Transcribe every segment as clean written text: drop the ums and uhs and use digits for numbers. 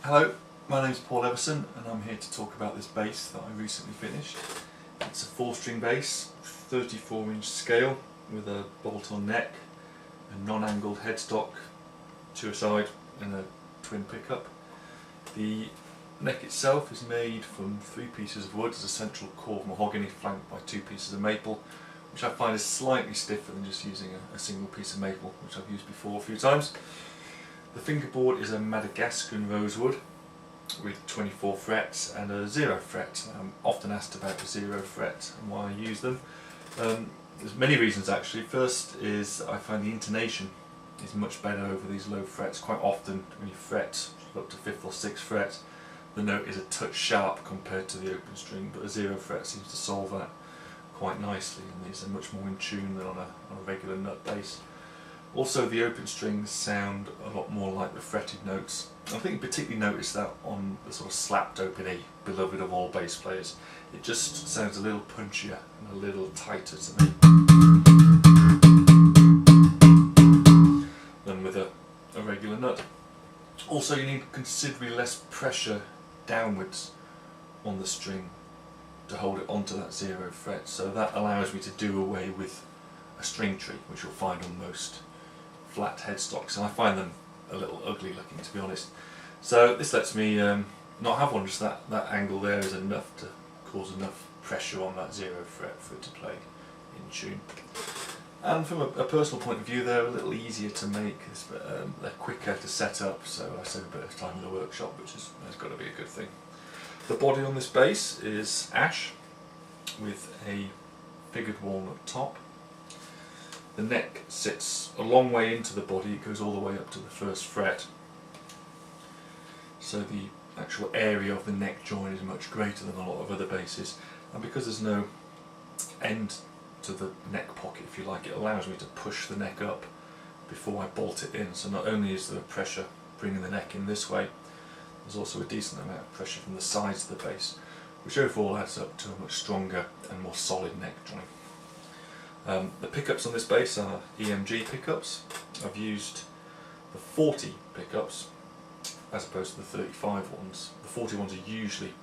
Hello, my name is Paul Everson and I'm here to talk about this bass that I recently finished. It's a 4-string bass, 34-inch scale with a bolt-on neck, a non-angled headstock to a side and a twin pickup. The neck itself is made from 3 pieces of wood as a central core of mahogany flanked by 2 pieces of maple, which I find is slightly stiffer than just using a single piece of maple, which I've used before a few times. The fingerboard is a Madagascan rosewood with 24 frets and a 0 fret. I'm often asked about the 0 fret and why I use them. There's many reasons actually. First is I find the intonation is much better over these low frets. Quite often when you fret up to 5th or 6th fret, the note is a touch sharp compared to the open string, but a 0 fret seems to solve that quite nicely, and these are much more in tune than on a regular nut bass. Also, the open strings sound a lot more like the fretted notes. I think you particularly notice that on the sort of slapped open E, beloved of all bass players. It just sounds a little punchier and a little tighter to me than with a regular nut. Also, you need considerably less pressure downwards on the string to hold it onto that 0 fret, so that allows me to do away with a string tree, which you'll find on most flat headstocks, and I find them a little ugly looking, to be honest. So this lets me not have one. Just that angle there is enough to cause enough pressure on that 0 fret for it to play in tune. And from a personal point of view, they're a little easier to make, they're quicker to set up, so I save a bit of time in the workshop, which has got to be a good thing. The body on this bass is ash with a figured walnut top. The neck sits a long way into the body, it goes all the way up to the 1st fret. So the actual area of the neck joint is much greater than a lot of other basses, and because there's no end to the neck pocket, if you like, it allows me to push the neck up before I bolt it in. So not only is there pressure bringing the neck in this way, there's also a decent amount of pressure from the sides of the bass, which overall adds up to a much stronger and more solid neck joint. The pickups on this bass are EMG pickups. I've used the 40 pickups as opposed to the 35 ones. The 40 ones are usually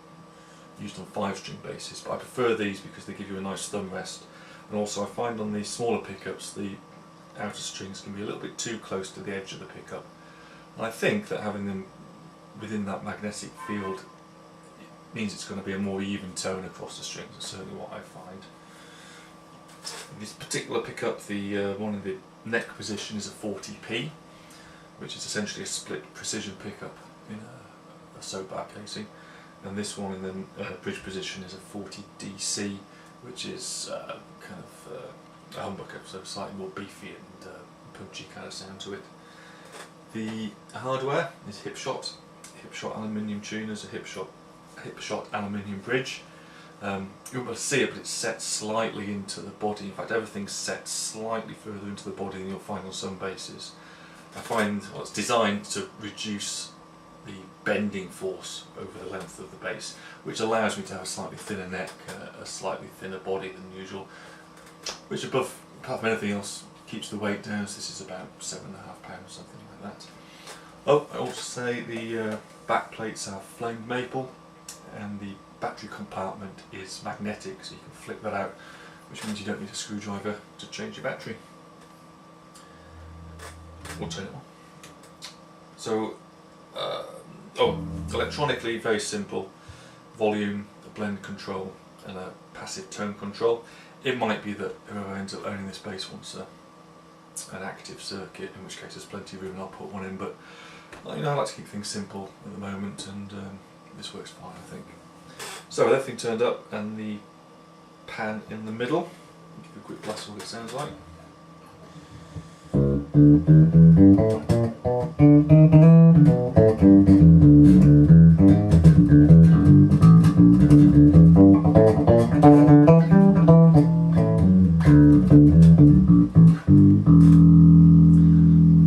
used on 5-string basses, but I prefer these because they give you a nice thumb rest, and also I find on these smaller pickups the outer strings can be a little bit too close to the edge of the pickup, and I think that having them within that magnetic field means it's going to be a more even tone across the strings. That's certainly what I find. This particular pickup, the one in the neck position, is a 40p, which is essentially a split precision pickup in a soap bar casing, and this one in the bridge position is a 40DC, which is kind of a humbucker, so slightly more beefy and punchy kind of sound to it. The hardware is Hipshot aluminium tuners, a Hipshot aluminium bridge. You won't be able to see it, but it's set slightly into the body. In fact, everything's set slightly further into the body than you'll find on some basses. I find it's designed to reduce the bending force over the length of the bass, which allows me to have a slightly thinner neck, a slightly thinner body than usual, which apart from anything else keeps the weight down. So this is about 7.5 pounds, something like that. Oh, I also say the back plates are flamed maple, and the battery compartment is magnetic, so you can flick that out, which means you don't need a screwdriver to change your battery or turn it on. So, electronically very simple: volume, a blend control, and a passive tone control. It might be that whoever ends up owning this bass wants an active circuit, in which case there's plenty of room and I'll put one in, but I like to keep things simple at the moment, and this works fine, I think. So with everything turned up and the pan in the middle, I'll give you a quick blast of what it sounds like.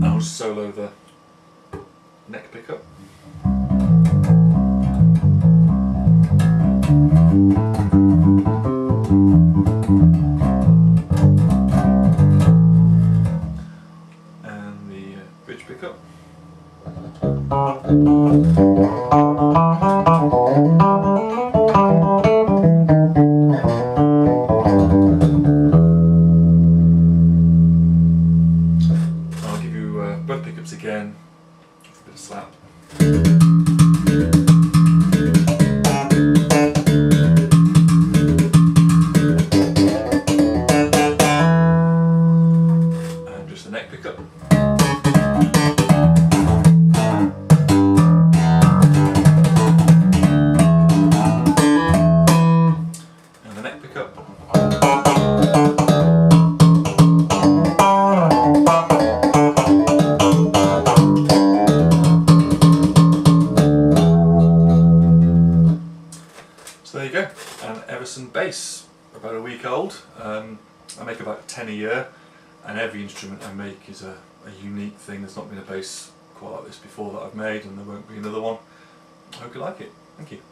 I'll solo the neck pickup. And the bridge pickup. And just the neck pickup. And the neck pickup. So there you go, an Everson bass, about a week old. I make about 10 a year, and every instrument I make is a unique thing. There's not been a bass quite like this before that I've made, and there won't be another one. I hope you like it. Thank you.